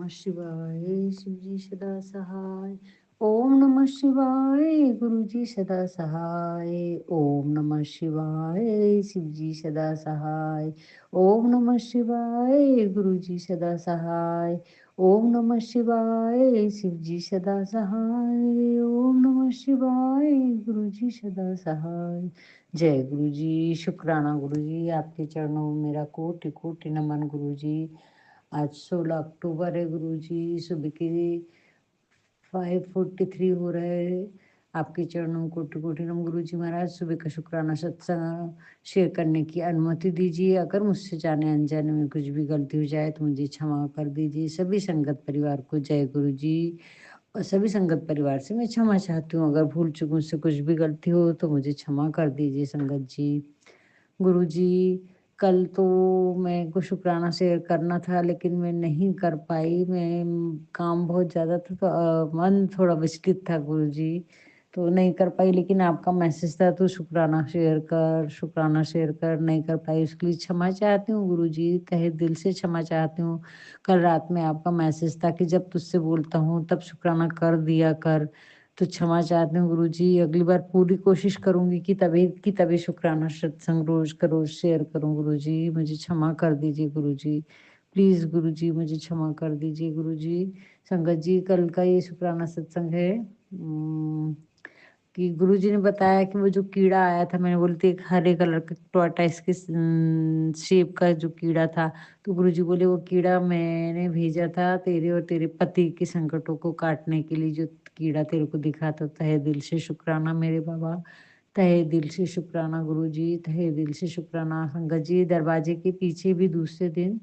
शिवाय शिवजी सदा सहाय। ओम नमः शिवाय गुरुजी सदा सहाय। ओम नमः शिवाय शिवजी सदा सहाय। ओम नमः शिवाय गुरुजी सदा सहाय। ओम नमः शिवाय शिवजी सदा सहाय। ओम नमः शिवाय गुरुजी सदा सहाय। जय गुरु जी। शुक्राना गुरु जी, आपके चरणों में मेरा कोटि कोटि नमन गुरु जी। आज 16 अक्टूबर है गुरु जी, सुबह के 5:43 हो रहे हैं। आपके चरणों में कोटि कोटि नमन गुरु जी महाराज। सुबह का शुक्राना सत्संग शेयर करने की अनुमति दीजिए। अगर मुझसे जाने अनजाने में कुछ भी गलती हो जाए तो मुझे क्षमा कर दीजिए। सभी संगत परिवार को जय गुरु जी। और सभी संगत परिवार से मैं क्षमा चाहती हूँ। अगर भूल चूक मुझसे कुछ भी गलती हो तो मुझे क्षमा कर दीजिए संगत जी। गुरु जी, कल तो मैं को शुक्राना शेयर करना था लेकिन मैं नहीं कर पाई। मैं काम बहुत ज़्यादा था तो मन थोड़ा विचलित था गुरु जी, तो नहीं कर पाई। लेकिन आपका मैसेज था तो शुक्राना शेयर कर नहीं कर पाई, उसके लिए क्षमा चाहती हूँ गुरु जी, तहे दिल से क्षमा चाहती हूँ। कल रात में आपका मैसेज था कि जब तुझसे बोलता हूँ तब शुक्राना कर दिया कर, तो क्षमा चाहती हूँ गुरु जी। अगली बार पूरी कोशिश करूंगी कि तभी शुक्राना सत्संग रोज का रोज शेयर करूँ गुरु जी। मुझे क्षमा कर दीजिए गुरु जी, प्लीज गुरु जी मुझे क्षमा कर दीजिए गुरु जी। संगत जी, कल का ये शुक्राना सत्संग है कि गुरुजी ने बताया कि वो जो कीड़ा आया था, मैंने बोली थी एक हरे कलर का टॉर्टाइस के शेप का जो कीड़ा था, तो गुरुजी बोले वो कीड़ा मैंने भेजा था तेरे और तेरे पति के संकटों को काटने के लिए। जो कीड़ा तेरे को दिखा था, तहे दिल से शुक्राना मेरे बाबा, तहे दिल से शुक्राना गुरुजी, तहे दिल से शुक्राना। संगत जी, दरवाजे के पीछे भी दूसरे दिन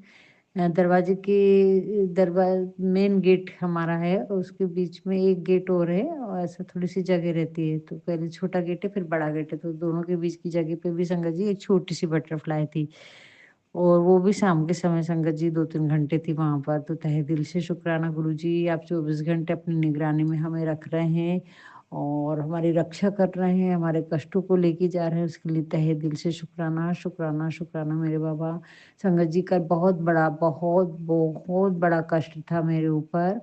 दरवाजे के मेन गेट हमारा है और उसके बीच में एक गेट और है, और ऐसा थोड़ी सी जगह रहती है। तो पहले छोटा गेट है फिर बड़ा गेट है, तो दोनों के बीच की जगह पे भी संगत जी एक छोटी सी बटरफ्लाई थी, और वो भी शाम के समय संगत जी 2-3 घंटे थी वहां पर। तो तहे दिल से शुक्राना गुरु जी, आप 24 घंटे अपनी निगरानी में हमें रख रहे हैं और हमारी रक्षा कर रहे हैं, हमारे कष्टों को लेके जा रहे हैं, उसके लिए तहे दिल से शुक्राना शुक्राना शुक्राना मेरे बाबा। संगत जी का बहुत बहुत बड़ा कष्ट था मेरे ऊपर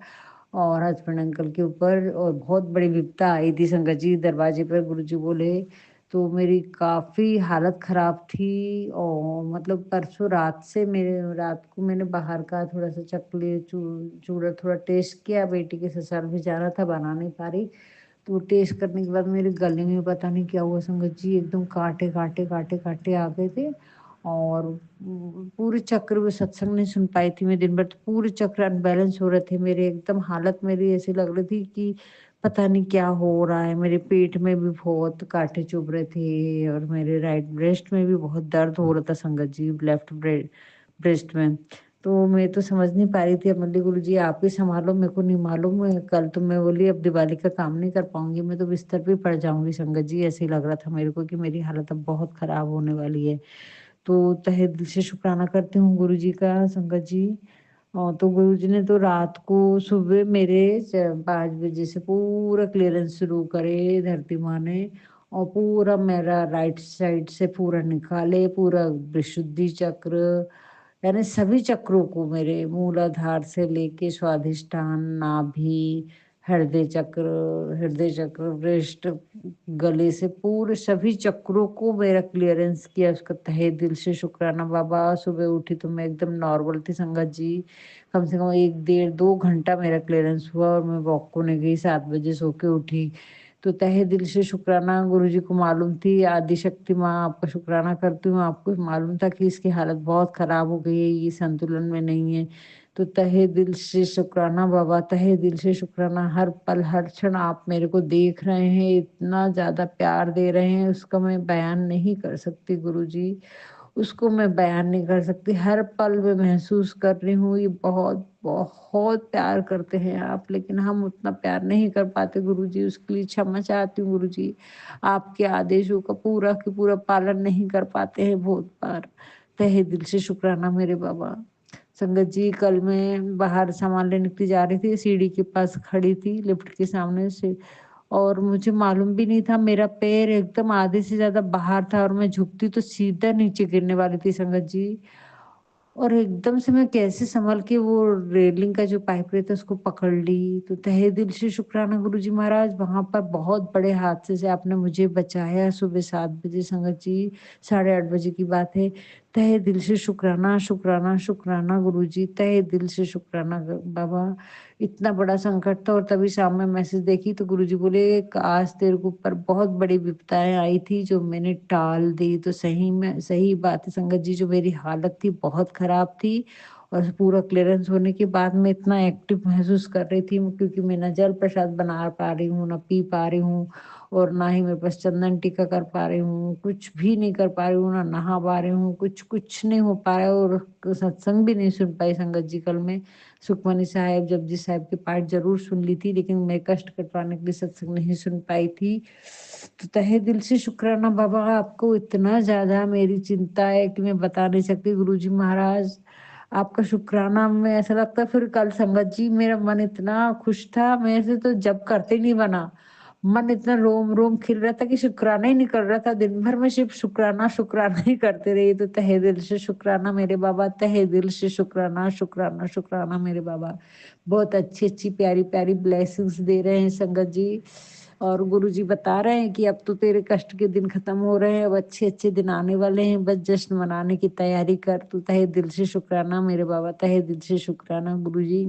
और हस्बैंड अंकल के ऊपर, और बहुत बड़ी विपदा आई थी संगत जी। दरवाजे पर गुरुजी बोले तो मेरी काफ़ी हालत ख़राब थी। और मतलब परसों रात को मैंने बाहर का थोड़ा सा चकले चूड़ा थोड़ा टेस्ट किया, बेटी के ससुराल भी जाना था, बना नहीं पा रही। तो टेस्ट करने के बाद मेरे गले में पता नहीं क्या हुआ संगत जी, एकदम कांटे कांटे कांटे कांटे आ गए थे। और पूरे चक्र में सत्संग नहीं सुन पाई थी मैं दिन भर, तो पूरे चक्र अनबैलेंस हो रहे थे मेरे, एकदम हालत मेरी ऐसी लग रही थी कि पता नहीं क्या हो रहा है। मेरे पेट में भी बहुत कांटे चुभ रहे थे और मेरे राइट ब्रेस्ट में भी बहुत दर्द हो रहा था संगत जी, लेफ्ट ब्रेस्ट में। तो मैं तो समझ नहीं पा रही थी। अब मल्ली गुरु जी आप ही संभालो, मेरे को नहीं मालूम है। कल तो मैं बोली अब दिवाली का काम नहीं कर पाऊंगी, मैं तो बिस्तर पे पड़ जाऊंगी संगत जी। ऐसे ही लग रहा था मेरे को कि मेरी हालत अब बहुत खराब होने वाली है। तो तहे दिल से शुक्राना करती हूँ गुरु जी का संगत जी। और तो गुरु जी ने तो रात को सुबह मेरे 5 बजे से पूरा क्लियरेंस शुरू करे धरती माँ ने, और पूरा मेरा राइट साइड से पूरा निकाले, पूरा विशुद्धि चक्र, यानी सभी चक्रों को, मेरे मूलाधार से लेके स्वाधिष्ठान, नाभि, हृदय चक्र, वृष्ट, गले से पूरे सभी चक्रों को मेरा क्लियरेंस किया। उसका तहे दिल से शुक्राना बाबा। सुबह उठी तो मैं एकदम नॉर्मल थी संगत जी। कम से कम 1-1.5 2 घंटा मेरा क्लियरेंस हुआ और मैं वॉक को नहीं गई, 7 बजे सो के उठी। तो तहे दिल से शुक्राना गुरु जी को मालूम थी, आदि शक्ति माँ आपका शुक्राना करती हूँ, आपको मालूम था कि इसकी हालत बहुत खराब हो गई है, ये संतुलन में नहीं है। तो तहे दिल से शुक्राना बाबा, तहे दिल से शुक्राना। हर पल हर क्षण आप मेरे को देख रहे हैं, इतना ज्यादा प्यार दे रहे हैं, उसका मैं बयान नहीं कर सकती गुरु जी, उसको मैं बयान नहीं कर सकती। हर पल में महसूस कर रही हूँ ये बहुत बहुत प्यार करते हैं आप, लेकिन हम उतना प्यार नहीं कर पाते गुरु जी, उसके लिए क्षमा चाहती हूँ गुरु जी। आपके आदेशों का पूरा की पूरा पालन नहीं कर पाते हैं बहुत बार। तहे दिल से शुक्राना मेरे बाबा। संगत जी, कल मैं बाहर सामान लेने के लिए जा रही थी, सीढ़ी के पास खड़ी थी लिफ्ट के सामने से, और मुझे मालूम भी नहीं था, मेरा पैर एकदम आधे से ज्यादा बाहर था और मैं झुकती तो सीधा नीचे गिरने वाली थी संगत जी। और एकदम से मैं कैसे संभल के वो रेलिंग का जो पाइप रहता है उसको पकड़ ली। तो तहे दिल से शुक्राना गुरुजी महाराज, वहाँ पर बहुत बड़े हादसे से आपने मुझे बचाया सुबह 7 बजे संगत जी, 8:30 बजे की बात है। तहे दिल से शुक्राना, शुक्राना, शुक्राना गुरुजी, तहे दिल से शुक्राना ग बाबा। इतना बड़ा संकट था और तभी शाम में मैसेज देखी तो गुरुजी बोले आज तेरे को ऊपर बहुत बड़ी विपदाएँ आई थी जो मैंने टाल दी। तो सही में सही बात है संगत जी, जो मेरी हालत थी बहुत खराब थी और पूरा क्लीयरेंस होने के बाद मैं इतना एक्टिव महसूस कर रही थी क्योंकि मैं ना जल प्रसाद बना पा रही हूँ, ना पी पा रही हूँ और ना ही मेरे पास चंदन टीका कर पा रही हूँ, कुछ भी नहीं कर पा रही हूँ, ना नहा पा रही हूँ, कुछ नहीं हो पा रहा है और सत्संग भी नहीं सुन पाई संगत जी कल मैं। सुखमनी साहिब, जपजी साहिब के पाठ ज़रूर सुन ली थी, लेकिन मैं कष्ट कटवाने के लिए सत्संग नहीं सुन पाई थी। तो तहे दिल से शुक्राना बाबा, आपको इतना ज़्यादा मेरी चिंता है कि मैं बता नहीं सकती गुरुजी महाराज। आपका शुक्राना में ऐसा लगता है फिर कल संगत जी मेरा मन इतना खुश था, मेरे से तो जप करते नहीं बना। मन इतना रोम-रोम खिल रहा था कि शुक्राना ही नहीं कर रहा था, दिन भर मैं सिर्फ़ शुक्राना, शुक्राना ही करती रही। तो तहे दिल से शुक्राना मेरे बाबा, तहे दिल से शुक्राना, शुक्राना, शुक्राना मेरे बाबा। बहुत अच्छी-अच्छी, प्यारी-प्यारी ब्लेसिंग्स दे रहे हैं संगत जी और गुरुजी बता रहे हैं कि अब तो तेरे कष्ट के दिन खत्म हो रहे हैं, अब अच्छे-अच्छे दिन आने वाले हैं, बस जश्न मनाने की तैयारी कर। तू तहे दिल से शुक्राना मेरे बाबा, तहे दिल से शुक्राना गुरुजी।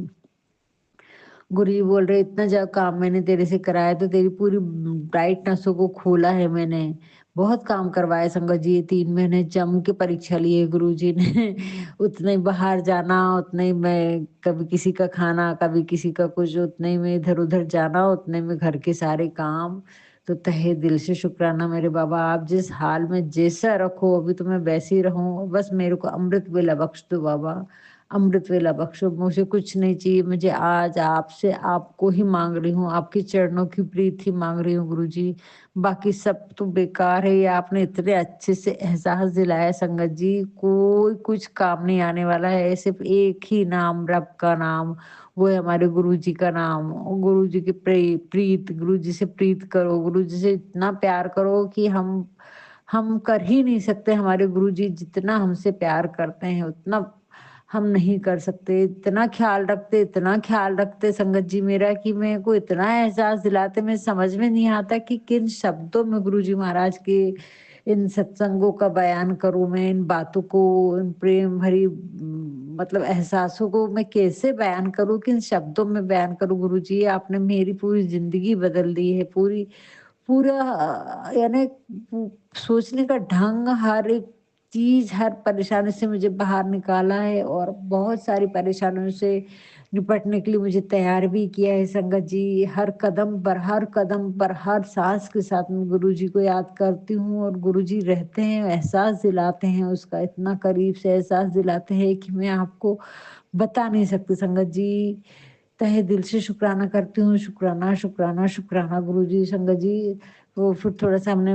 गुरुजी बोल रहे इतना काम मैंने तेरे से कराया तो तेरी पूरी ब्राइट नसों को खोला है मैंने। बहुत काम करवाया संगत जी, ये 3 महीने जम के परीक्षा लिए गुरुजी ने। उतना ही बाहर जाना, उतना ही मैं कभी किसी का खाना, कभी किसी का कुछ, उतने ही में इधर-उधर जाना, उतने में घर के सारे काम। तो तहे दिल से शुक्राना मेरे बाबा, आप जिस हाल में जैसा रखो अभी तो मैं वैसी रहूँ, बस मेरे को अमृत वेला बख्श दो बाबा। अमृत वेला बख्शो, मुझे कुछ नहीं चाहिए, मुझे आज आपसे आपको ही माँग रही हूँ, आपके चरणों की प्रीत ही माँग रही हूँ गुरुजी। बाकी सब तो बेकार है, ये आपने इतने अच्छे से एहसास दिलाया संगत जी, कोई कुछ काम नहीं आने वाला है, सिर्फ़ एक ही नाम, रब का नाम, वो है हमारे गुरुजी का नाम। गुरुजी की प्रीत, गुरुजी से प्रीत करो, गुरुजी से इतना प्यार करो कि हम कर ही नहीं सकते, हमारे गुरुजी जितना हमसे प्यार करते हैं, उतना हम नहीं कर सकते। इतना ख़्याल रखते संगत जी मेरा कि मेरे को इतना एहसास दिलाते, मैं समझ में नहीं आता कि किन शब्दों में गुरुजी महाराज के इन सत्संगों का बयान करूँ मैं, इन बातों को, इन प्रेम भरी मतलब एहसासों को मैं कैसे बयान करूँ, किन शब्दों में बयान करूँ गुरुजी? आपने मेरी पूरी ज़िंदगी बदल दी है, पूरा यानी सोचने का ढंग, हर एक चीज़, हर परेशानी से मुझे बाहर निकाला है और बहुत सारी परेशानियों से निपटने के लिए मुझे तैयार भी किया है संगत जी। हर कदम पर, हर साँस के साथ मैं गुरुजी को याद करती हूँ और गुरुजी रहते हैं, एहसास दिलाते हैं उसका, इतना करीब से एहसास दिलाते हैं कि मैं आपको बता नहीं सकती संगत जी। तहे दिल से शुक्राना करती हूँ, शुक्राना, शुक्राना, शुक्राना गुरुजी, संगत जी। तो फिर थोड़ा-सा हमने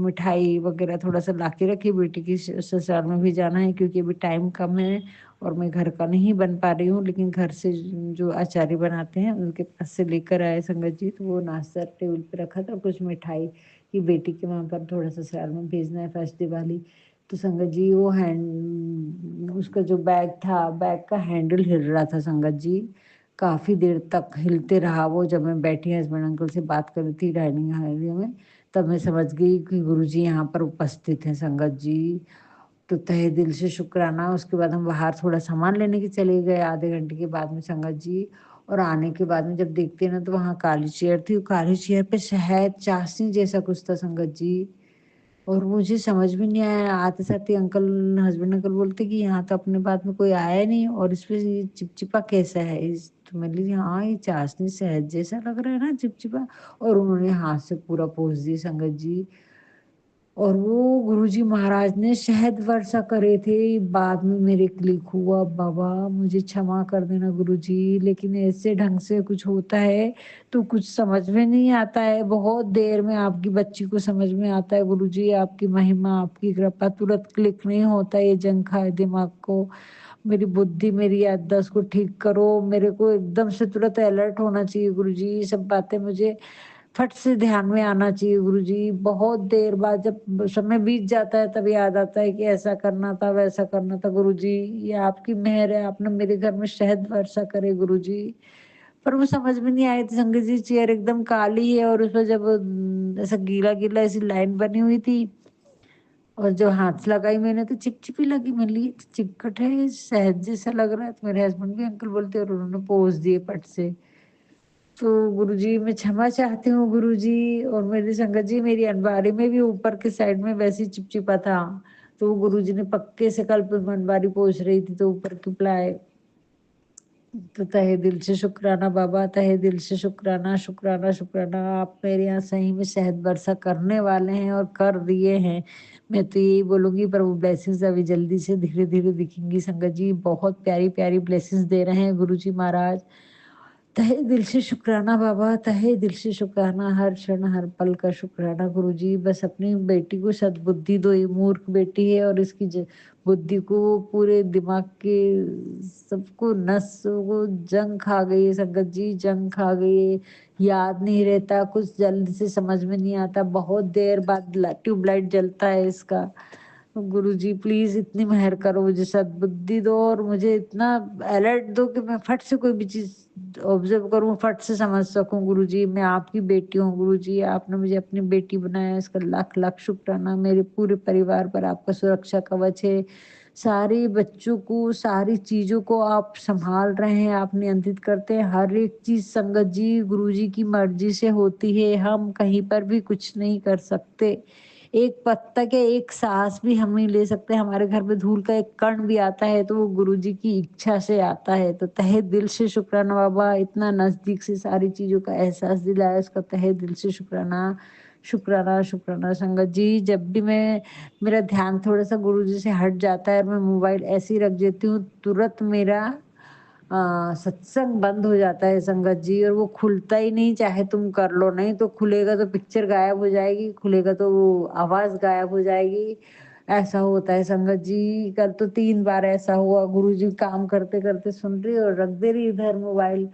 मिठाई वगैरह थोड़ा-सा ला के रखी, बेटी की ससुराल में भी जाना है क्योंकि अभी टाइम कम है और मैं घर का नहीं बन पा रही हूँ, लेकिन घर से जो आचार्य बनाते हैं, उनके पास से लेकर आए संगत जी, तो वो नाश्ता टेबल पे रखा था, कुछ मिठाई कि बेटी के वहाँ पर थोड़ा-सा ससुराल में भेजना है फर्स्ट दिवाली। तो संगत जी वो उसका जो बैग था, बैग का हैंडल हिल रहा था संगत जी। काफ़ी देर तक हिलते रहा वो, जब मैं बैठी हस्बैंड अंकल से बात कर रही थी डाइनिंग एरिया में, तब मैं समझ गई कि गुरुजी यहाँ पर उपस्थित हैं संगत जी। तो तहे दिल से शुक्राना, उसके बाद हम बाहर थोड़ा सामान लेने के चले गए आधे घंटे के बाद में संगत जी। और आने के बाद में जब देखते हैं ना तो वहाँ काली चेयर थी, काली चेयर पे शहद चाशनी जैसा कुछ था संगत जी। और मुझे समझ में नहीं आया, आते-साथ ही हस्बैंड अंकल बोलते कि यहाँ तो अपने बाद में कोई आया नहीं और इसपे ये चिपचिपा कैसा है? तो मैंने बोली हाँ, ये चाशनी शहद जैसा लग रहा है ना चिपचिपा। और उन्होंने हाथ से पूरा पोंछ दी संगत जी। और वो गुरुजी महाराज ने शहद वर्षा करे थे, बाद में मेरे क्लिक हुआ, बाबा मुझे क्षमा कर देना गुरुजी, लेकिन ऐसे ढंग से कुछ होता है, तो कुछ समझ में नहीं आता है, बहुत देर में आपकी बच्ची को समझ में आता है गुरुजी, आपकी महिमा, आपकी कृपा, तुरंत क्लिक नहीं होता, ये जंग खाए दिमाग को। मेरी बुद्धि, मेरी याददाश्त को ठीक करो, मेरे को एकदम से तुरंत अलर्ट होना चाहिए गुरुजी, ये सब बातें मुझे फट से ध्यान में आना चाहिए गुरुजी। बहुत देर बाद जब समय बीत जाता है तब याद आता है कि ऐसा करना था, वैसा करना था गुरुजी। ये आपकी मेहर है, आपने मेरे घर में शहद वर्षा करे गुरुजी। पर वो समझ में नहीं आई थी संगत जी, चेयर एकदम काली है और उसमें जब ऐसा गीला-गीला ऐसी लाइन बनी हुई थी और जो हाथ लगाई मैंने तो चिपचिपी लगी। मैंने ली चिपकट है, शहद जैसा लग रहा है। तो मेरे हस्बैंड भी अंकल बोलते और उन्होंने पोंछ दिए पट से। तो गुरुजी मैं क्षमा चाहती हूँ गुरुजी। और मेरी संगत जी मेरी अलमारी में भी ऊपर के साइड में वैसे ही चिपचिपा था। तो वो गुरुजी ने पक्के से कल पे अलमारी पोंछ रही थी तो ऊपर की प्लाई। तो तहे दिल से शुक्राना बाबा, तहे दिल से शुक्राना, शुक्राना, शुक्राना। आप मेरे यहाँ सही में शहद वर्षा करने वाले हैं और कर दिए हैं। मैं तो यही बोलूँगी पर वो ब्लेसिंग्स अभी जल्दी से धीरे-धीरे दिखेंगी संगत जी। बहुत प्यारी-प्यारी ब्लेसिंग्स दे रहे हैं गुरुजी महाराज। तहे दिल से शुक्राना बाबा, तहे दिल से शुक्राना, हर क्षण हर पल का शुक्राना गुरुजी। बस अपनी बेटी को सद्बुद्धि दो, ये मूर्ख बेटी है और इसकी बुद्धि को पूरे दिमाग के सबको नसों को जंग खा गई है संगत जी, जंग खा गई है। याद नहीं रहता, कुछ जल्द से समझ में नहीं आता, बहुत देर बाद ट्यूबलाइट जलता है इसका। गुरुजी प्लीज इतनी मेहर करो, मुझे सद्बुद्धि दो और मुझे इतना अलर्ट दो कि मैं फट से कोई भी चीज ऑब्जर्व करूं, फट से समझ सकूं। गुरुजी मैं आपकी बेटी हूँ गुरुजी, आपने मुझे अपनी बेटी बनाया, इसका लाख लाख शुक्राना। मेरे पूरे परिवार पर आपका सुरक्षा कवच है। सारे बच्चों को, सारी चीजों को आप संभाल रहे हैं, आप नियंत्रित करते हैं। हर एक चीज संगत जी गुरुजी की मर्जी से होती है, हम कहीं पर भी कुछ नहीं कर सकते। एक पत्ता के एक साँस भी हम नहीं ले सकते, हमारे घर में धूल का एक कण भी आता है तो वो गुरुजी की इच्छा से आता है। तो तहे दिल से शुक्राना बाबा, इतना नज़दीक से सारी चीज़ों का एहसास दिलाया, उसका तहे दिल से शुक्राना। शुक्राना, शुक्राना संगत जी। जब भी मेरा ध्यान थोड़ा-सा गुरुजी से हट जाता है और मैं मोबाइल ऐसे ही रख देती हूँ, तुरंत मेरा सत्संग बंद हो जाता है संगत जी, और वो खुलता ही नहीं, चाहे तुम कर लो। नहीं तो खुलेगा तो पिक्चर गायब हो जाएगी, खुलेगा तो वो आवाज़ गायब हो जाएगी। ऐसा होता है संगत जी। कल तो 3 बार ऐसा हुआ, गुरुजी काम करते-करते सुन रही और रख दे रही इधर मोबाइल।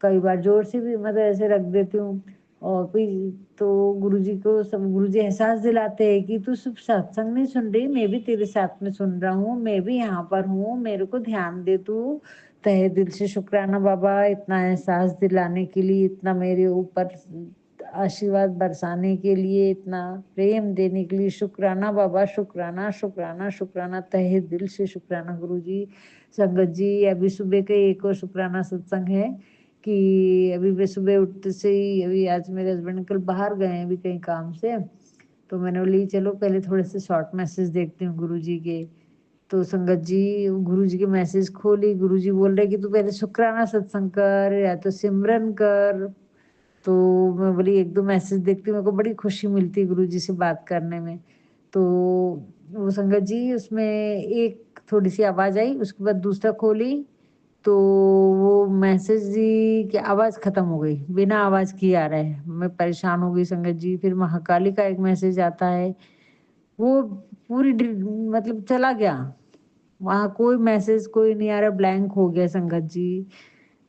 कई बार ज़ोर से भी मतलब ऐसे रख देती हूँ और फिर तो गुरुजी को सब गुरुजी एहसास दिलाते हैं कि तू सिर्फ सत्संग नहीं सुन रही, मैं भी तेरे साथ में सुन रहा हूँ, मैं भी यहाँ पर हूँ, मेरे को ध्यान दे तू। तहे दिल से शुक्राना बाबा, इतना एहसास दिलाने के लिए, इतना मेरे ऊपर आशीर्वाद बरसाने के लिए, इतना प्रेम देने के लिए शुक्राना बाबा, शुक्राना, शुक्राना, शुक्राना, तहे दिल से शुक्राना गुरुजी। संगत जी अभी सुबह का एक और शुक्राना सत्संग है कि अभी मैं सुबह उठते से ही, अभी आज मेरे हस्बैंड अंकल बाहर गए हैं अभी कहीं काम से, तो मैंने बोली चलो पहले थोड़े से शॉर्ट मैसेज देखती हूँ गुरुजी के। तो संगत जी गुरुजी के मैसेज खोली, गुरुजी बोल रहे कि तू पहले शुक्राना सत्संग कर या तो सिमरन कर। तो मैं बोली 1-2 मैसेज देखती हूँ, मेरे को बड़ी खुशी मिलती है गुरुजी से बात करने में। तो वो संगत जी उसमें एक थोड़ी-सी आवाज़ आई, उसके बाद दूसरा खोली तो वो मैसेज जी की आवाज़ खत्म हो गई, बिना आवाज़ किए आ रहा है। मैं परेशान हो गई संगत जी। फिर महाकाली का एक मैसेज आता है, वो पूरी मतलब चला गया। वहाँ कोई मैसेज कोई नहीं आ रहा, ब्लैंक हो गया संगत जी।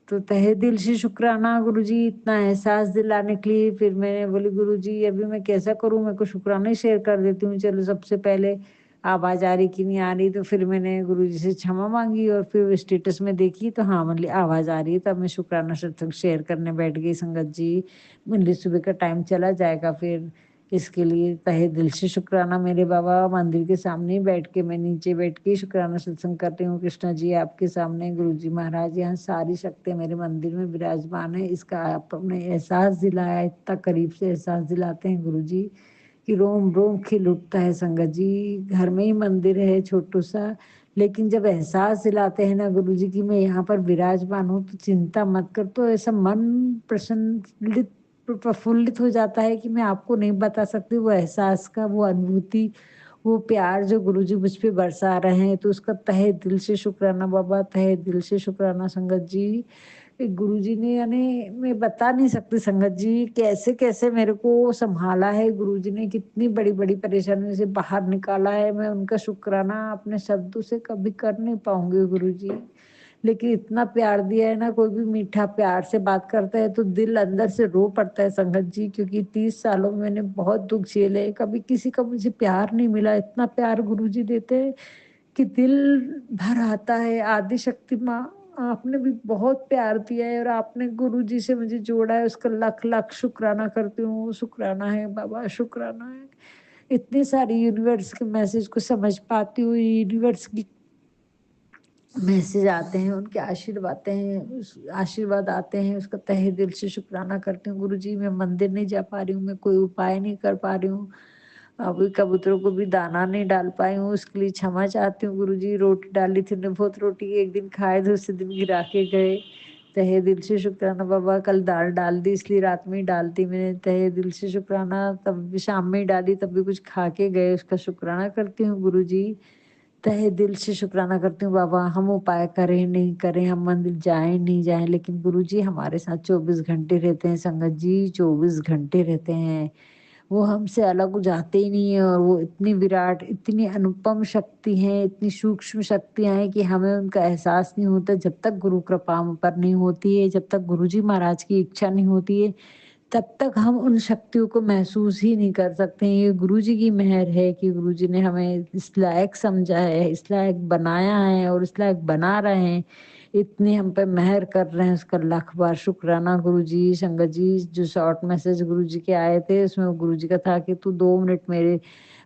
तो तहे दिल से शुक्राना गुरुजी, इतना एहसास दिलाने के लिए। फिर मैंने बोली गुरुजी अभी मैं कैसा करूँ? मेरे को शुक्राना ही शेयर कर देती हूँ। चलो सबसे पहले आवाज़ आ रही कि नहीं आ रही, तो फिर मैंने गुरुजी से क्षमा माँगी और फिर स्टेटस में देखी तो हाँ, मतलब आवाज़ आ रही है। तब मैं शुक्राना सत्संग शेयर करने बैठ गई संगत जी। मंदिर सुबह का टाइम चला जाएगा फिर, इसके लिए तहे दिल से शुक्राना मेरे बाबा। मंदिर के सामने ही बैठ के, मैं नीचे बैठ के शुक्राना सत्संग करती हूँ। कृष्णा जी आपके सामने, गुरुजी महाराज यहाँ सारी शक्तियाँ मेरे मंदिर में विराजमान है, इसका आपने एहसास दिलाया, इतना करीब से एहसास दिलाते हैं गुरुजी कि रोम रोम खिल उठता है संगत जी। घर में ही मंदिर है छोटू सा, लेकिन जब एहसास दिलाते हैं ना गुरुजी कि मैं यहाँ पर विराजमान हूँ तो चिंता मत कर, तो ऐसा मन प्रसन्नलित प्रफुल्लित हो जाता है कि मैं आपको नहीं बता सकती वो एहसास का, वो अनुभूति, वो प्यार जो गुरुजी मुझ पे बरसा रहे हैं। तो उसका तहे दिल से शुक्राना बाबा, तहे दिल से शुक्राना संगत जी। गुरुजी ने यानी मैं बता नहीं सकती संगत जी कैसे-कैसे मेरे को सँभाला है गुरुजी ने, कितनी बड़ी-बड़ी परेशानियों से बाहर निकाला है। मैं उनका शुक्राना अपने शब्दों से कभी कर नहीं पाऊँगी गुरुजी। लेकिन इतना प्यार दिया है ना, कोई भी मीठा प्यार से बात करता है तो दिल अंदर से रो पड़ता है संगत जी, क्योंकि 30 सालों में मैंने बहुत दुःख झेले, कभी किसी का मुझे प्यार नहीं मिला, इतना प्यार गुरुजी देते हैं कि दिल भर आता है। आदि शक्ति माँ, आपने भी बहुत प्यार दिया है और आपने गुरुजी से मुझे जोड़ा है, उसका लाख-लाख शुक्राना करती हूँ। शुक्राना है बाबा, शुक्राना है। इतनी सारी यूनिवर्स के मैसेज को समझ पाती हूँ, यूनिवर्स की मैसेज आते हैं, उनके आशीर्वाद आते हैं, उसका तहे दिल से शुक्राना करती हूँ। गुरुजी, मैं मंदिर नहीं जा पा रही हूँ, मैं कोई उपाय नहीं कर पा रही हूँ। अभी कबूतरों को भी दाना नहीं डाल पाई हूँ, उसके लिए क्षमा चाहती हूँ गुरुजी। रोटी डाली थी उन्हें, बहुत रोटी एक दिन खाए, दूसरे दिन गिरा के गए। तहे दिल से शुक्राना बाबा, कल दाल डाल दी इसलिए रात में ही डाल दी मैंने। तहे दिल से शुक्राना, तब भी शाम में ही डाली, तब भी कुछ खा के गए, उसका शुक्राना करती हूँ गुरुजी। तहे दिल से शुक्राना करती हूँ बाबा, हम उपाय करें नहीं करें, हम मंदिर जाएं नहीं जाएं, लेकिन गुरुजी हमारे साथ 24 घंटे रहते हैं संगत जी, 24 घंटे रहते हैं। वो हमसे अलग हो जाते ही नहीं है, और वो इतनी विराट, इतनी अनुपम शक्ति है, इतनी सूक्ष्म शक्तियाँ हैं कि हमें उनका एहसास नहीं होता जब तक गुरु कृपा हम पर नहीं होती है, जब तक गुरुजी महाराज की इच्छा नहीं होती है, तब तक हम उन शक्तियों को महसूस ही नहीं कर सकते हैं। ये गुरुजी की मेहर है कि गुरुजी ने हमें इस लायक समझा है, इस लायक बनाया है और इस लायक बना रहे हैं। इतनी हम पे मेहर कर रहे हैं, उसका लाख बार शुक्राना गुरुजी। संगत जी, जो शॉर्ट मैसेज गुरुजी के आए थे, उसमें गुरुजी का था कि तू 2 मिनट मेरे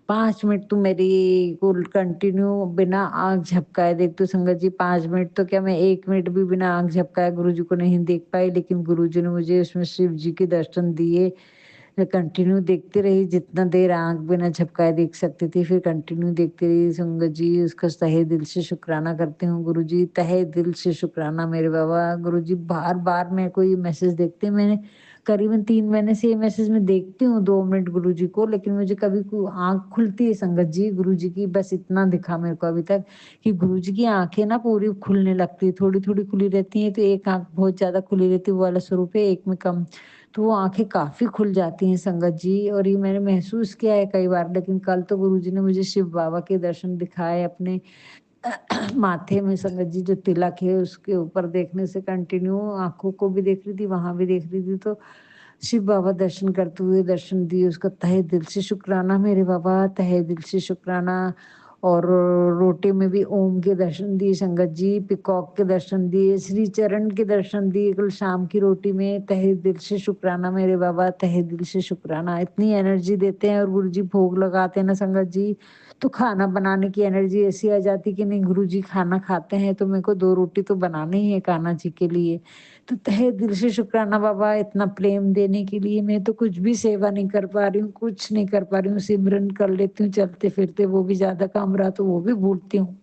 5 मिनट तू मेरी को कंटिन्यू बिना आँख झपकाए देख। तो संगत जी, 5 मिनट तो क्या, मैं 1 मिनट भी बिना आँख झपकाए गुरुजी को नहीं देख पाई, लेकिन गुरुजी ने मुझे उसमें शिव जी के दर्शन दिए। मैं कंटिन्यू देखती रही, जितना देर आँख बिना झपकाए देख सकती थी, फिर कंटिन्यू देखती रही संगत जी। उसका तहे दिल से शुक्राना करती हूँ गुरुजी, तहे दिल से शुक्राना मेरे बाबा। गुरुजी, बार-बार मेरे को ये मैसेज देखते, मैंने करीबन 3 महीने से ये मैसेज मैं देखती हूँ 2 मिनट गुरुजी को, लेकिन मुझे कभी को आँख खुलती है संगत जी गुरुजी की, बस इतना दिखा मेरे को अभी तक कि गुरुजी की आँखें ना पूरी खुलने लगती है, थोड़ी-थोड़ी खुली रहती हैं, तो एक आँख बहुत ज़्यादा खुली रहती है, वो वाला स्वरूप है, एक में कम। तो वो आँखें काफ़ी खुल जाती हैं संगत जी, और ये मैंने महसूस किया है कई बार। लेकिन कल तो गुरुजी ने मुझे शिव बाबा के दर्शन दिखाए अपने माथे में संगत जी, जो तिलक है उसके ऊपर देखने से कंटिन्यू आँखों को भी देख रही थी, वहाँ भी देख रही थी, तो शिव बाबा दर्शन करते हुए दर्शन दिए, उसका तहे दिल से शुक्राना मेरे बाबा, तहे दिल से शुक्राना। और रोटी में भी ओम के दर्शन दिए संगत जी, पीकॉक के दर्शन दिए, श्री चरण के दर्शन दिए कल शाम की रोटी में। तहे दिल से शुक्राना मेरे बाबा, तहे दिल से शुक्राना। इतनी एनर्जी देते हैं, और गुरुजी भोग लगाते हैं ना संगत जी, तो खाना बनाने की एनर्जी ऐसी आ जाती कि नहीं, गुरुजी खाना खाते हैं तो मेरे को 2 रोटी तो बनानी ही है कान्हा जी के लिए। तो तहे दिल से शुक्राना बाबा, इतना प्रेम देने के लिए। मैं तो कुछ भी सेवा नहीं कर पा रही हूँ, कुछ नहीं कर पा रही हूँ, सिमरन कर लेती हूँ चलते-फिरते, वो भी ज़्यादा काम रहा तो वो भी भूलती हूँ।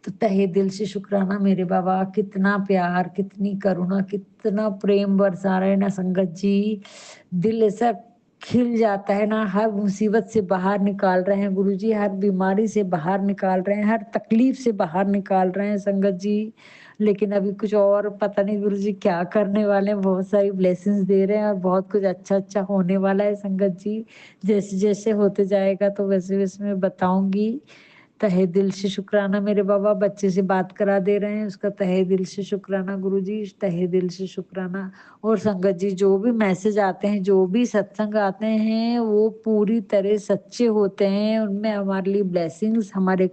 तो तहे दिल से शुक्राना मेरे बाबा, कितना प्यार, कितनी करुणा, कितना प्रेम बरसा रहे हैं ना संगत जी। दिल ऐसा खिल जाता है ना, हर मुसीबत से बाहर निकाल रहे हैं गुरुजी, हर बीमारी से बाहर निकाल रहे हैं, हर तकलीफ से बाहर निकाल रहे हैं संगत जी। लेकिन अभी कुछ और पता नहीं गुरुजी क्या करने वाले हैं, बहुत सारी ब्लेसिंग्स दे रहे हैं और बहुत कुछ अच्छा-अच्छा होने वाला है संगत जी। जैसे-जैसे होते जाएगा तो वैसे-वैसे मैं बताऊँगी। तहे दिल से शुक्राना मेरे बाबा, बच्चे से बात करा दे रहे हैं, उसका तहे दिल से शुक्राना गुरुजी, तहे दिल से शुक्राना। और संगत जी, जो भी मैसेज आते हैं, जो भी सत्संग आते हैं, वो पूरी तरह सच्चे होते हैं, उनमें हमारे लिए ब्लेसिंग्स हमारे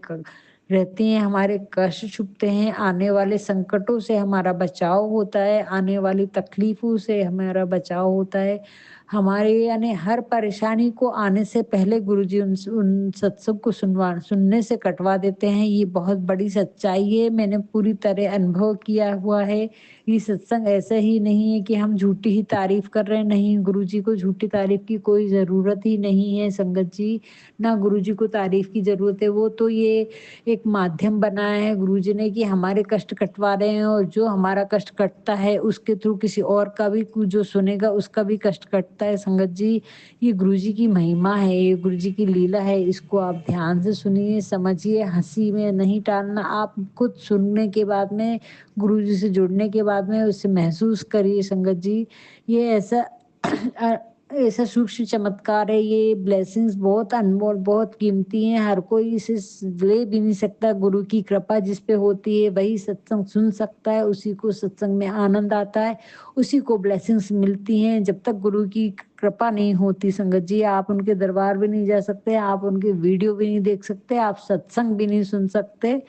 रहती हैं, हमारे कष्ट छुपते हैं, आने वाले संकटों से हमारा बचाव होता है, आने वाली तकलीफों से हमारा बचाव होता है। हमारे यानी हर परेशानी को आने से पहले गुरुजी उन सत्संग को सुनने से कटवा देते हैं। ये बहुत बड़ी सच्चाई है, मैंने पूरी तरह अनुभव किया हुआ है। ये सत्संग ऐसा ही नहीं है कि हम झूठी ही तारीफ कर रहे हैं, नहीं, गुरुजी को झूठी तारीफ की कोई ज़रूरत ही नहीं है संगत जी, ना गुरुजी को तारीफ की ज़रूरत है। वो तो ये एक माध्यम बनाया है गुरुजी ने कि हमारे कष्ट कटवा रहे हैं, और जो हमारा कष्ट कटता है उसके थ्रू किसी और का भी जो सुनेगा उसका भी कष्ट कटता है संगत जी। ये गुरुजी की महिमा है, ये गुरुजी की लीला है, इसको आप ध्यान से सुनिए, समझिए, हंसी में नहीं टालना। आप खुद सुनने के बाद में, गुरुजी से जुड़ने के बाद में उसे महसूस करिए संगत जी। ये ऐसा ऐसा सूक्ष्म चमत्कार है ये, ब्लेसिंग्स बहुत अनमोल, बहुत कीमती हैं, हर कोई इसे ले भी नहीं सकता। गुरु की कृपा जिस पे होती है वही सत्संग सुन सकता है, उसी को सत्संग में आनंद आता है, उसी को ब्लेसिंग्स मिलती हैं। जब तक गुरु की कृपा नहीं होती संगत जी, आप उनके दरबार भी नहीं जा सकते, आप उनके वीडियो भी नहीं देख सकते, आप सत्संग भी नहीं सुन सकते।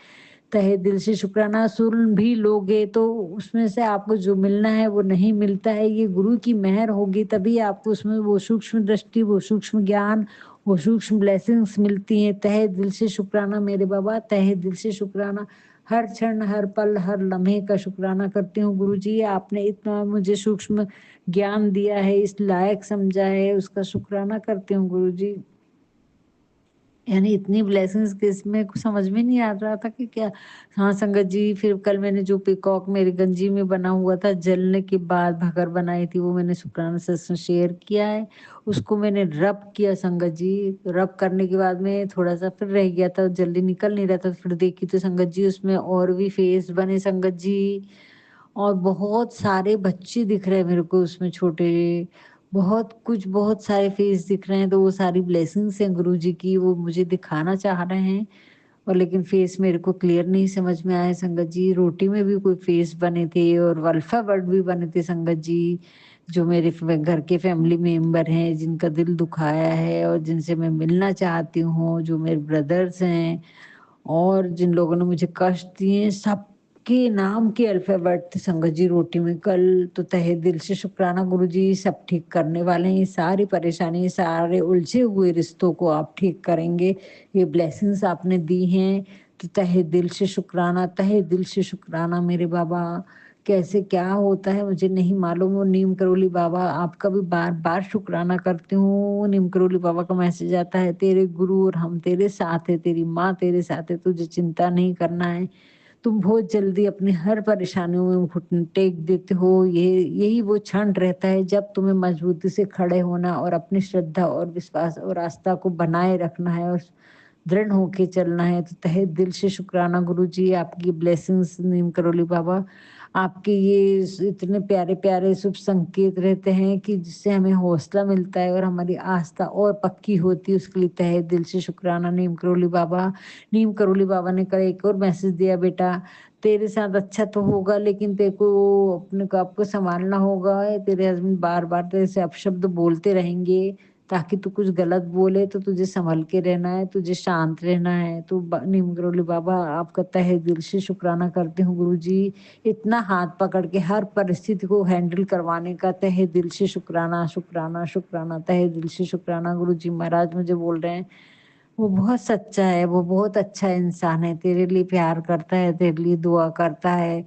तहे दिल से शुक्राना सुन भी लोगे तो उसमें से आपको जो मिलना है वो नहीं मिलता है। ये गुरु की मेहर होगी तभी आपको उसमें वो सूक्ष्म दृष्टि, वो सूक्ष्म ज्ञान, वो सूक्ष्म ब्लेसिंग्स मिलती हैं। तहे दिल से शुक्राना मेरे बाबा, तहे दिल से शुक्राना। हर क्षण, हर पल, हर लम्हे का शुक्राना करती हूँ गुरु जी, आपने इतना मुझे सूक्ष्म ज्ञान दिया है, इस लायक समझा है, उसका शुक्राना करती हूँ गुरु जी। यानी इतनी ब्लेसिंग्स कि इसमें कुछ समझ में नहीं आ रहा था कि क्या। हाँ संगत जी, फिर कल मैंने जो पीकॉक मेरी गंजी में बना हुआ था, जलने के बाद भगर बनाई थी, वो मैंने शुक्राना से शेयर किया है। उसको मैंने रब किया संगत जी, रब करने के बाद में थोड़ा सा फिर रह गया था, जल्दी निकल नहीं रहा था, फिर देखी तो संगत जी उसमें और भी फेस बने संगत जी, और बहुत सारे बच्चे दिख रहे हैं मेरे को उसमें छोटे, बहुत कुछ, बहुत सारे फेस दिख रहे हैं। तो वो सारी ब्लेसिंग्स हैं गुरुजी की, वो मुझे दिखाना चाह रहे हैं, और लेकिन फेस मेरे को क्लियर नहीं समझ में आया संगत जी। रोटी में भी कोई फेस बने थे और अल्फाबेट भी बने थे संगत जी, जो मेरे घर के फैमिली मेंबर हैं, जिनका दिल दुखाया है और जिनसे मैं मिलना चाहती हूँ, जो मेरे ब्रदर्स हैं और जिन लोगों ने मुझे कष्ट दिए, सबके नाम के अल्फाबेट थे संगत जी रोटी में कल। तो तहे दिल से शुक्राना गुरुजी, सब ठीक करने वाले हैं, ये सारी परेशानी, सारे उलझे हुए रिश्तों को आप ठीक करेंगे। ये ब्लेसिंग्स आपने दी हैं, तो तहे दिल से शुक्राना, तहे दिल से शुक्राना मेरे बाबा। कैसे क्या होता है मुझे नहीं मालूम। वो नीम करोली बाबा आपका भी बार-बार शुक्राना करती हूँ। नीम करोली बाबा का मैसेज आता है, तेरे गुरु और हम तेरे साथ हैं, तेरी माँ तेरे साथ है, तुझे चिंता नहीं करना है। तुम बहुत जल्दी अपनी हर परेशानियों में घुटने टेक देते हो। ये यही वो क्षण रहता है जब तुम्हें मजबूती से खड़े होना और अपनी श्रद्धा और विश्वास और आस्था को बनाए रखना है और दृढ़ होके चलना है। तो तहे दिल से शुक्राना गुरुजी, आपकी ब्लेसिंग्स नीम करोली बाबा। आपके ये इतने प्यारे-प्यारे शुभ संकेत रहते हैं कि जिससे हमें हौसला मिलता है और हमारी आस्था और पक्की होती है, उसके लिए तहे दिल से शुक्राना नीम करोली बाबा। नीम करोली बाबा ने कल एक और मैसेज दिया, बेटा तेरे साथ अच्छा तो होगा लेकिन तेरे को अपने को आपको सँभालना होगा। तेरे हस्बैंड बार-बार तेरे से अपशब्द बोलते रहेंगे, ताकि तू कुछ गलत बोले तो तुझे सँभल के रहना है, तुझे शांत रहना है। तो ब नीम करोली बाबा आपका तहे दिल से शुक्राना करती हूँ गुरुजी। इतना हाथ पकड़ के हर परिस्थिति को हैंडल करवाने का तहे दिल से शुक्राना, शुक्राना, शुक्राना, तहे दिल से शुक्राना। गुरुजी महाराज मुझे बोल रहे हैं, वो बहुत सच्चा है, वो बहुत अच्छा इंसान है, तेरे लिए प्यार करता है, तेरे लिए दुआ करता है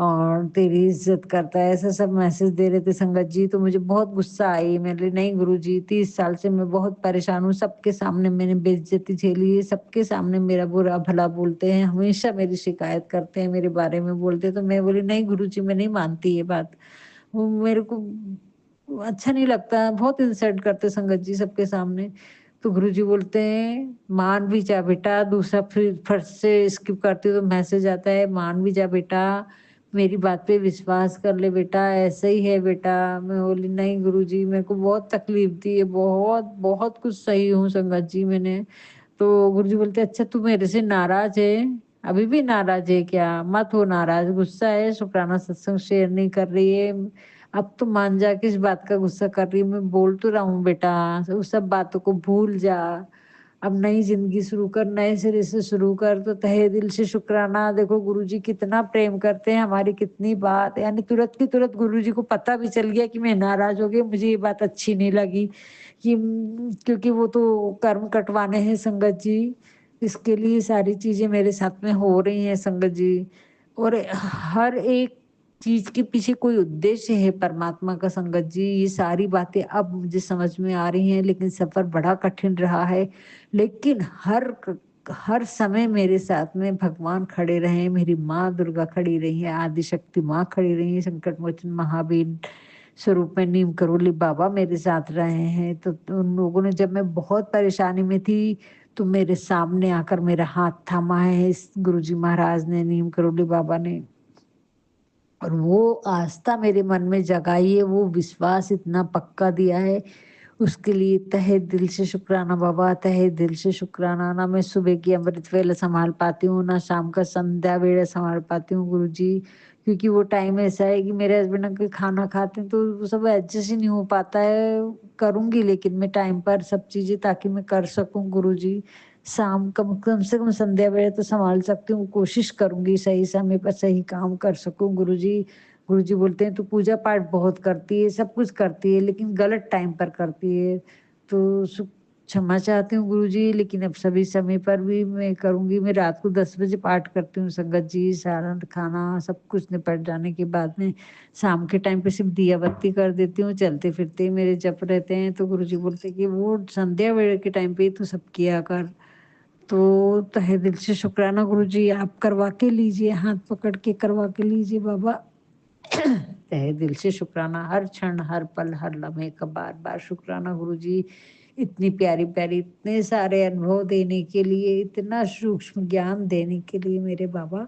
और तेरी इज़्ज़त करता है। ऐसा सब मैसेज दे रहे थे संगत जी, तो मुझे बहुत गुस्सा आई। मैं बोली नहीं गुरुजी, 30 साल से मैं बहुत परेशान हूँ, सबके सामने मैंने बेइज़्ज़ती झेली है, सबके सामने मेरा बुरा-भला बोलते हैं, हमेशा मेरी शिकायत करते हैं, मेरे बारे में बोलते हैं। तो मैं बोली नहीं गुरुजी, मैं नहीं मानती ये बात। वो मेरे को अच्छा नहीं लगता, बहुत इंसल्ट करते संगत जी सबके सामने। तो गुरुजी बोलते हैं, "मान भी जा बेटा।" दूसरा फिर फट से स्किप करती हूँ तो मैसेज आता है, "मान भी जा बेटा, मेरी बात पे विश्वास कर ले बेटा, ऐसा ही है बेटा।" मैं बोली, "नहीं गुरुजी, मेरे को बहुत तकलीफ दी है, बहुत, बहुत कुछ सही हूँ संगत जी मैंने।" तो गुरुजी बोलते हैं, "अच्छा तू मेरे से नाराज़ है? अभी भी नाराज़ है क्या? मत हो नाराज़, गुस्सा है, शुक्राना सत्संग शेयर नहीं कर रही है। अब तो मान जा किस बात का गुस्सा कर रही है, मैं बोल तो रहा हूँ बेटा, उस सब बातों को भूल जा। अब नई ज़िंदगी शुरू कर, नए सिरे से शुरू कर।" तो तहे दिल से शुक्राना। देखो गुरुजी कितना प्रेम करते हैं, हमारी कितनी बात, यानी तुरंत की तुरंत गुरुजी को पता भी चल गया कि मैं नाराज़ हो गई, मुझे ये बात अच्छी नहीं लगी कि क्योंकि वो तो कर्म कटवाने हैं संगत जी, इसके लिए सारी चीज़ें मेरे साथ में हो रही हैं संगत जी। और हर एक चीज़ के पीछे कोई उद्देश्य है परमात्मा का संगत जी, ये सारी बातें अब मुझे समझ में आ रही हैं, लेकिन सफ़र बड़ा कठिन रहा है। लेकिन हर समय मेरे साथ में भगवान खड़े रहे, मेरी माँ दुर्गा खड़ी रही है, आदिशक्ति माँ खड़ी रही है, संकट मोचन महावीर स्वरूप में नीम करोली बाबा मेरे साथ रहे हैं। तो उन लोगों ने जब मैं बहुत परेशानी में थी, तो मेरे सामने आकर मेरा हाथ थामा है इस गुरुजी महाराज ने, नीम करोली बाबा ने। और वो आस्था मेरे मन में जगाई है, वो विश्वास इतना पक्का दिया है उसके लिए तहे दिल से शुक्राना बाबा, तहे दिल से शुक्राना। ना मैं सुबह की अमृत वेला सँभाल पाती हूँ, ना शाम का संध्या वेला सँभाल पाती हूँ गुरुजी, क्योंकि वो टाइम ऐसा है कि मेरे हस्बैंड अंकल खाना खाते हैं, तो वो सब एडजस्ट ही नहीं हो पाता है। करूँगी लेकिन मैं टाइम पर सब चीज़ें, ताकि मैं कर सकूँ गुरुजी। शाम कम कम से कम संध्या वेला तो सँभाल सकती हूँ, कोशिश करूँगी सही समय पर सही काम कर सकूँ गुरुजी। गुरुजी बोलते हैं, "तू पूजा पाठ बहुत करती है, सब कुछ करती है, लेकिन गलत टाइम पर करती है।" तो क्षमा चाहती हूँ गुरुजी, लेकिन अब सभी समय पर भी मैं करूँगी। मैं रात को 10 बजे पाठ करती हूँ संगत जी, सारा खाना सब कुछ निपट जाने के बाद में शाम के टाइम पे सिर्फ़ दिया बत्ती कर देती हूँ, चलते-फिरते मेरे जप रहते हैं। तो गुरुजी बोलते हैं कि वो संध्या वेळे के टाइम पे ही तू सब किया कर। तो तहे दिल से शुक्राना गुरुजी, आप करवा के लीजिए, हाथ पकड़ के करवा के लीजिए बाबा। तहे दिल से शुक्राना, हर क्षण, हर पल, हर लम्हे का बार-बार शुक्राना गुरुजी। इतनी प्यारी-प्यारी, इतने सारे अनुभव देने के लिए, इतना सूक्ष्म ज्ञान देने के लिए मेरे बाबा,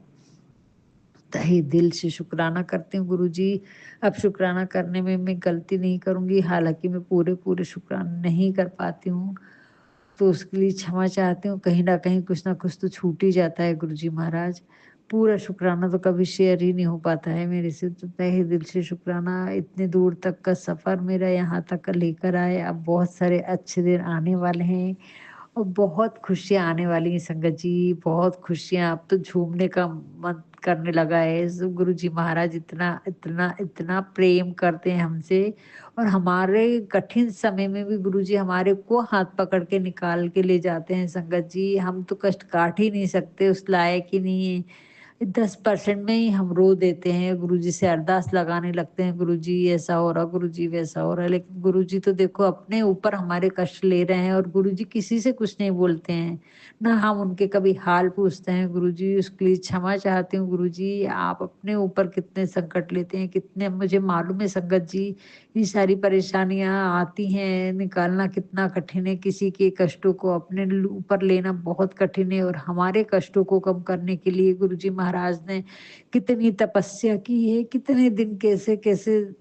तहे दिल से शुक्राना करती हूँ गुरुजी। अब शुक्राना करने में मैं गलती नहीं करूँगी, हालाँकि मैं पूरे-पूरे शुक्राना नहीं कर पाती हूँ। तो उसके लिए क्षमा चाहती हूँ, कहीं न कहीं कुछ न कुछ तो छूट ही जाता है गुरुजी महाराज। पूरा शुक्राना तो कभी शेयर ही नहीं हो पाता है मेरे से, तो तहे दिल से शुक्राना, इतने दूर तक का सफ़र मेरा यहाँ तक लेकर आए। अब बहुत सारे अच्छे दिन आने वाले हैं और बहुत खुशियाँ आने वाली हैं संगत जी, बहुत खुशियाँ। अब तो झूमने का मन करने लगा है। गुरुजी महाराज इतना इतना इतना प्रेम करते हैं हमसे, और हमारे कठिन समय में भी गुरुजी हमारे को हाथ पकड़ के निकाल के ले जाते हैं संगत जी। हम तो कष्ट काट ही नहीं सकते, उस लायक ही नहीं है। 10% में ही हम रो देते हैं, गुरुजी से अरदास लगाने लगते हैं, गुरुजी ऐसा हो रहा, गुरुजी वैसा हो रहा है। लेकिन गुरुजी तो देखो अपने ऊपर हमारे कष्ट ले रहे हैं, और गुरुजी किसी से कुछ नहीं बोलते हैं, ना हम उनके कभी हाल पूछते हैं गुरुजी। उसके लिए क्षमा चाहती हूँ गुरुजी, आप अपने ऊपर कितने संकट लेते हैं, कितने मुझे मालूम है संगत जी। ये सारी परेशानियाँ आती हैं, निकालना कितना कठिन है, किसी के कष्टों को अपने ऊपर लेना बहुत कठिन है, और हमारे कष्टों को कम करने के लिए गुरुजी महाराज ने कितनी तपस्या की है, कितने दिन कैसे-कैसे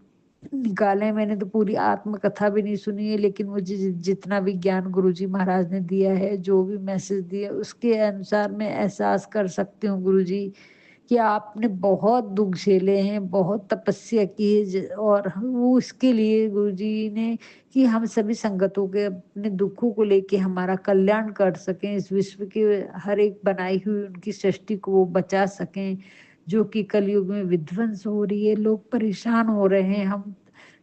निकाले। मैंने तो पूरी आत्मकथा भी नहीं सुनी है, लेकिन मुझे जितना भी ज्ञान गुरुजी महाराज ने दिया है, जो भी मैसेज दिया, उसके अनुसार मैं एहसास कर सकती हूँ गुरुजी कि आपने बहुत दुःख झेले हैं, बहुत तपस्या की है, और वो उसके लिए गुरुजी ने, कि हम सभी संगतों के अपने दुखों को लेके हमारा कल्याण कर सकें, इस विश्व के हर एक बनाई हुई उनकी सृष्टि को वो बचा सकें, जो कि कलयुग में विध्वंस हो रही है, लोग परेशान हो रहे हैं, हम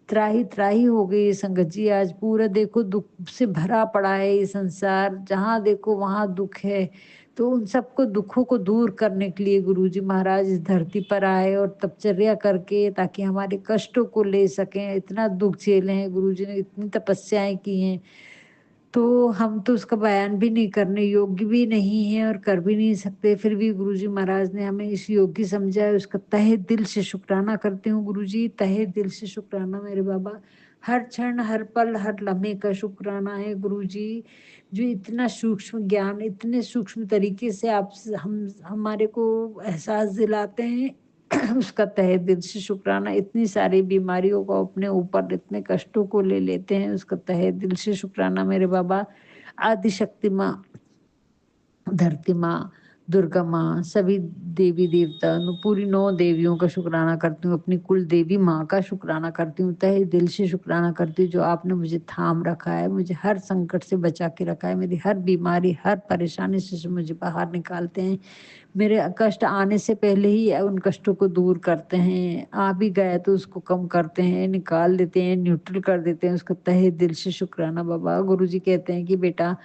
त्राही-त्राही हो गई है संगत जी। आज पूरा देखो दुःख से भरा पड़ा है ये संसार, जहाँ देखो वहाँ दुःख है। तो उन सबको दुखों को दूर करने के लिए गुरुजी महाराज इस धरती पर आए, और तपचर्या करके, ताकि हमारे कष्टों को ले सकें। इतना दुःख झेले हैं गुरुजी ने, इतनी तपस्याएँ की हैं। तो हम तो उसका बयान भी नहीं करने योग्य भी नहीं है, और कर भी नहीं सकते। फिर भी गुरुजी महाराज ने हमें इस योग्य समझा है, उसका तहे दिल से शुक्राना करती हूँ गुरुजी, तहे दिल से शुक्राना मेरे बाबा। हर क्षण, हर पल, हर लम्हे का शुक्राना है गुरुजी, जो इतना सूक्ष्म ज्ञान, इतने सूक्ष्म तरीके से आप हम हमारे को एहसास दिलाते हैं। उसका तहे दिल से शुक्राना। इतनी सारी बीमारियों को अपने ऊपर, इतने कष्टों को ले लेते हैं, उसका तहे दिल से शुक्राना मेरे बाबा। आदिशक्ति माँ, धरती माँ, दुर्गा माँ, सभी देवी-देवता, पूरी 9 देवियों का शुक्राना करती हूँ, अपनी कुल देवी माँ का शुक्राना करती हूँ, तहे दिल से शुक्राना करती हूँ, जो आपने मुझे थाम रखा है, मुझे हर संकट से बचा के रखा है, मेरी हर बीमारी, हर परेशानी से मुझे बाहर निकालते हैं। मेरे कष्ट आने से पहले ही उन कष्टों को दूर करते हैं, आ भी गया तो उसको कम करते हैं, निकाल देते हैं, न्यूट्रल कर देते हैं, उसका तहे दिल से शुक्राना बाबा। गुरुजी कहते हैं कि बेटा,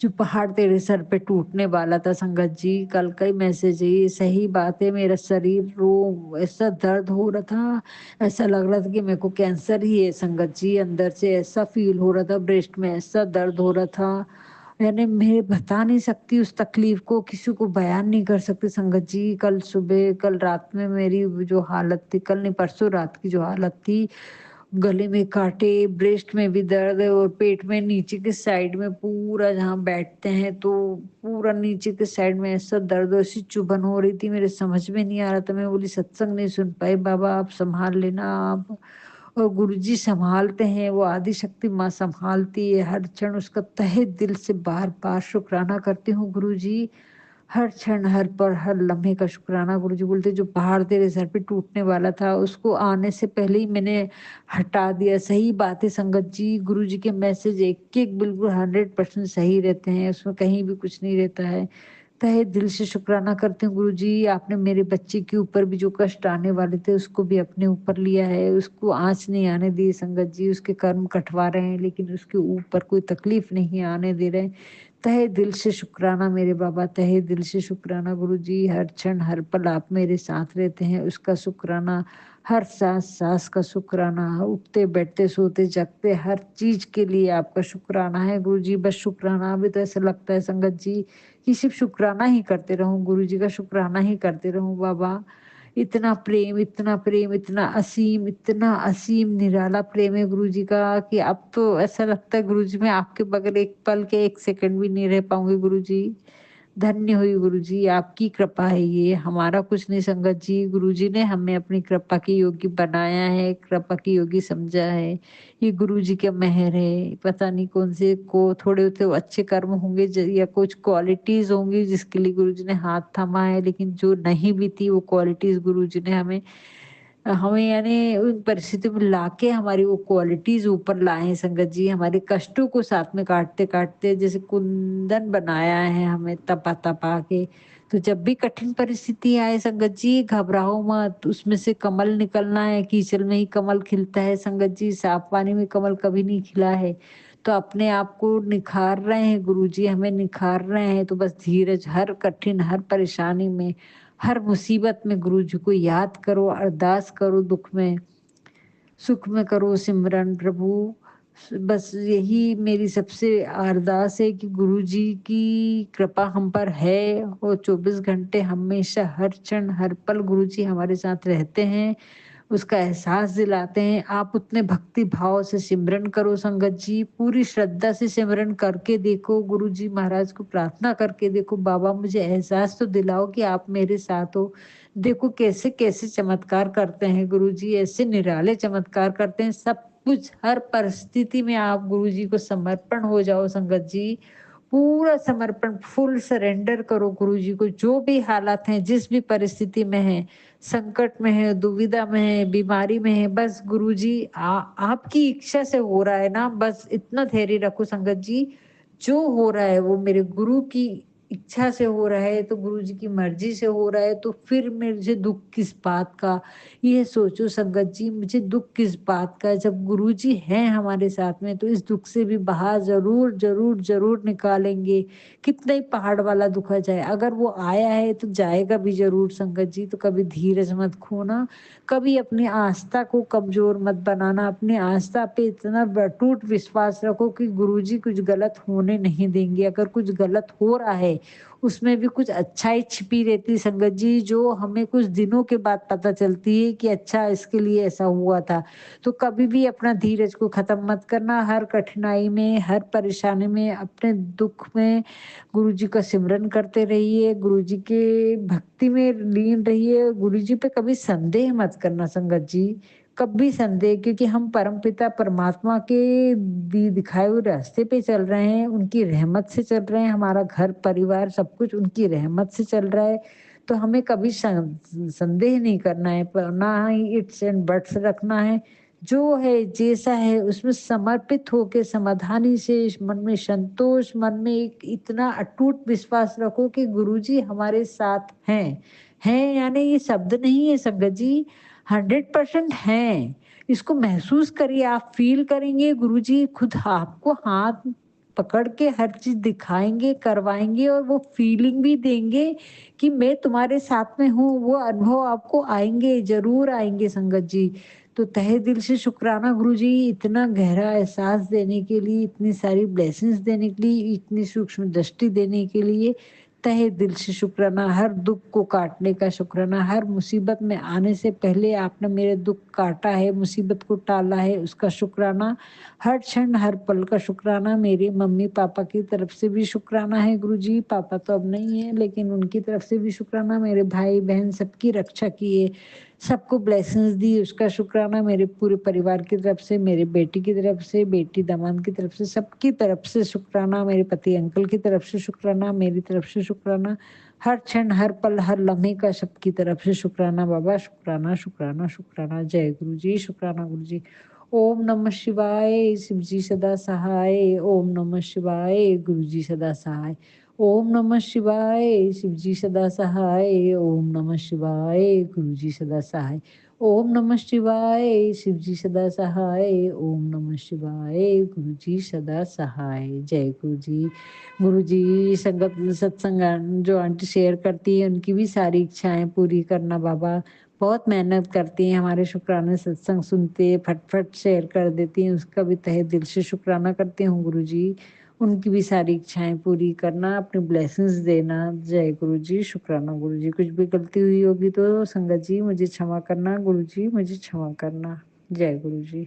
जो पहाड़ तेरे सर पे टूटने वाला था संगत जी, कल का ही मैसेज है ये, सही बात है। मेरा शरीर रो ऐसा दर्द हो रहा था, ऐसा लग रहा था कि मेरे को कैंसर ही है संगत जी, अंदर से ऐसा फील हो रहा था, ब्रेस्ट में ऐसा दर्द हो रहा था। यानी मैं बता नहीं सकती उस तकलीफ को, किसी को बयान नहीं कर सकती संगत जी। कल सुबह, कल रात में मेरी वो जो हालत थी, कल नहीं परसों रात की जो हालत थी, गले में काँटे, ब्रेस्ट में भी दर्द है, और पेट में नीचे के साइड में पूरा, जहाँ बैठते हैं तो पूरा नीचे के साइड में ऐसा दर्द, ऐसी चुभन हो रही थी, मेरे समझ में नहीं आ रहा था। मैं बोली सत्संग नहीं सुन पाई, बाबा आप संभाल लेना आप। और गुरुजी सँभालते हैं, वो आदिशक्ति माँ सँभालती है, हर क्षण उसका तहे दिल से बार-बार शुकराना करती हूँ गुरुजी। हर क्षण, हर पल, हर लम्हे का शुकराना। गुरुजी बोलते जो पहाड़ तेरे सर पे टूटने वाला था, उसको आने से पहले ही मैंने हटा दिया। सही बात है संगत जी, गुरुजी के मैसेज एक-एक बिल्कुल 100% सही रहते हैं, उसमें कहीं भी कुछ नहीं रहता है। तहे दिल से शुक्राना करती हूँ गुरुजी, आपने मेरे बच्चे के ऊपर भी जो कष्ट आने वाले थे, उसको भी अपने ऊपर लिया है, उसको आँच नहीं आने दी संगत जी, उसके कर्म कटवा रहे हैं, लेकिन उसके ऊपर कोई तकलीफ नहीं आने दे रहे हैं। तहे दिल से शुक्राना मेरे बाबा, तहे दिल से शुक्राना गुरुजी, हर क्षण, हर पल आप मेरे साथ रहते हैं, उसका शुक्राना। हर साँस-साँस का शुक्राना, उठते, बैठते, सोते, जगते, हर चीज़ के लिए आपका शुक्राना है गुरुजी, बस शुक्राना। अभी तो ऐसा लगता है संगत जी कि सिर्फ़ शुक्राना ही करते रहूँ, गुरुजी का शुक्राना ही करते रहूँ बाबा। इतना प्रेम, इतना असीम निराला प्रेम है गुरुजी का कि अब तो ऐसा लगता है गुरुजी मैं आपके बगैर एक पल के 1 सेकंड भी नहीं रह पाऊँगी गुरुजी। धन्य हुई गुरुजी, आपकी कृपा है ये, हमारा कुछ नहीं संगत जी, गुरुजी ने हमें अपनी कृपा के योग्य बनाया है, कृपा के योग्य समझा है। ये गुरुजी के मेहर है, पता नहीं कौन से को थोड़े तो अच्छे कर्म होंगे या कुछ क्वालिटीज़ होंगी जिसके लिए गुरुजी ने हाथ थामा है, लेकिन जो नहीं भी थी वो क्वालिटीज़ गुरुजी ने हमें हमें यानी उन परिस्थितियों में लाके हमारी वो क्वालिटीज़ ऊपर लाए हैं संगत जी, हमारे कष्टों को साथ में काटते-काटते जैसे कुंदन बनाया है हमें तपा-तपा के। तो जब भी कठिन परिस्थिति आए संगत जी घबराओ मत, उसमें से कमल निकलना है, कीचड़ में ही कमल खिलता है संगत जी, साफ पानी में कमल कभी नहीं खिला है। तो अपने आप को निखार रहे हैं गुरुजी, हमें निखार रहे हैं, तो बस धीरज हर कठिन, हर परेशानी में हर मुसीबत में गुरुजी को याद करो, अरदास करो दुःख में, सुख में करो सिमरन प्रभु। बस यही मेरी सबसे अरदास है कि गुरुजी की कृपा हम पर है और 24 घंटे हमेशा हर क्षण, हर पल गुरुजी हमारे साथ रहते हैं। उसका एहसास दिलाते हैं। आप उतने भक्ति भाव से सिमरन करो संगत जी, पूरी श्रद्धा से सिमरन करके देखो, गुरु जी महाराज को प्रार्थना करके देखो, बाबा मुझे एहसास तो दिलाओ कि आप मेरे साथ हो। देखो कैसे-कैसे चमत्कार करते हैं गुरु जी, ऐसे निराले चमत्कार करते हैं, सब कुछ हर परिस्थिति में आप गुरु जी को समर्पण हो जाओ संगत जी। पूरा समर्पण फुल सरेंडर करो गुरुजी को, जो भी हालात हैं, जिस भी परिस्थिति में हैं, संकट में है, दुविधा में है, बीमारी में है, बस गुरुजी आपकी इच्छा से हो रहा है ना, बस इतना धैर्य रखो संगत जी, जो हो रहा है वो मेरे गुरु की इच्छा से हो रहा है, तो गुरुजी की मर्ज़ी से हो रहा है, तो फिर मुझे दुःख किस बात का? ये सोचो संगत जी, मुझे दुःख किस बात का? जब गुरुजी हैं हमारे साथ में, तो इस दुःख से भी बाहर ज़रूर, ज़रूर, ज़रूर निकालेंगे। कितना ही पहाड़ वाला दुःख आ जाए, अगर वो आया है तो जाएगा भी ज़रूर संगत जी, तो कभी धीरज मत खोना, कभी अपनी आस्था को कमज़ोर मत बनाना, अपनी आस्था पे इतना टूट विश्वास रखो कि गुरुजी कुछ गलत होने नहीं देंगे। अगर कुछ गलत हो रहा है, उसमें भी कुछ अच्छाई छिपी रहती है संगत जी, जो हमें कुछ दिनों के बाद पता चलती है कि अच्छा इसके लिए ऐसा हुआ था। तो कभी भी अपना धीरज को ख़त्म मत करना, हर कठिनाई में, हर परेशानी में, अपने दुःख में गुरुजी का सिमरन करते रहिए, गुरुजी के भक्ति में लीन रहिए, गुरुजी पे कभी संदेह मत करना संगत जी, कभी संदेह, क्योंकि हम परमपिता परमात्मा के दिखाए हुए रास्ते पे चल रहे हैं, उनकी रहमत से चल रहे हैं, हमारा घर परिवार सब कुछ उनकी रहमत से चल रहा है, तो हमें कभी संदेह नहीं करना है, पर ना ही इट्स एंड बट्स रखना है। जो है, जैसा है उसमें समर्पित होके समाधानी से इस मन में संतोष, मन में एक इतना अटूट विश्वास रखो कि गुरुजी हमारे साथ हैं। हैं यानी ये शब्द नहीं है संगत जी, 100% हैं। इसको महसूस करिए, आप फ़ील करेंगे गुरुजी खुद आपको हाथ पकड़ के हर चीज़ दिखाएँगे, करवाएँगे और वो फ़ीलिंग भी देंगे कि मैं तुम्हारे साथ में हूँ, वो अनुभव आपको आएँगे, ज़रूर आएँगे संगत जी। तो तहे दिल से शुक्राना गुरुजी, इतना गहरा एहसास देने के लिए, इतनी सारी ब्लेसिंग्स देने के लिए, इतनी सूक्ष्म दृष्टि देने के लिए, तहे दिल से शुक्राना, हर दुःख को काटने का शुक्राना, हर मुसीबत में आने से पहले आपने मेरे दुःख काटा है, मुसीबत को टाला है, उसका शुक्राना, हर क्षण, हर पल का शुक्राना, मेरे मम्मी-पापा की तरफ से भी शुक्राना है गुरुजी, पापा तो अब नहीं है, लेकिन उनकी तरफ से भी शुक्राना, मेरे भाई-बहन सबकी रक्षा किए, सबको ब्लेसिंग्स दी उसका शुक्राना, मेरे पूरे परिवार की तरफ से, मेरे बेटी की तरफ से, बेटी दामाद की तरफ से, सबकी तरफ से शुक्राना, मेरे पति अंकल की तरफ से शुक्राना, मेरी तरफ से शुक्राना, हर क्षण, हर पल, हर लम्हे का सबकी तरफ से शुक्राना बाबा, शुक्राना, शुक्राना, शुक्राना। जय गुरु जी, शुक्राना गुरु जी। ओम नमः शिवाय, शिव जी सदा सहाय, ओम नमः शिवाय, गुरु जी सदा सहाय। ओम नमः शिवाय, शिव जी सदा सहाय, ओम नमः शिवाय, गुरु जी सदा सहाय। ओम नमः शिवाय, शिव जी सदा सहाय, ओम नमः शिवाय, गुरु जी सदा सहाय। जय गुरु जी। गुरु जी संगत सत्संग जो आंटी शेयर करती है उनकी भी सारी इच्छाएँ पूरी करना बाबा। बहुत मेहनत करती हैं, हमारे शुक्राने सत्संग सुनते हैं, फट-फट शेयर कर देती हैं, उसका भी तहे दिल से शुक्राना करती हूँ गुरु जी। उनकी भी सारी इच्छाएँ पूरी करना, अपनी ब्लेसिंग्स देना। जय गुरु जी, शुक्राना गुरु जी। कुछ भी गलती हुई होगी तो संगत जी मुझे क्षमा करना, गुरु जी मुझे क्षमा करना। जय गुरु जी।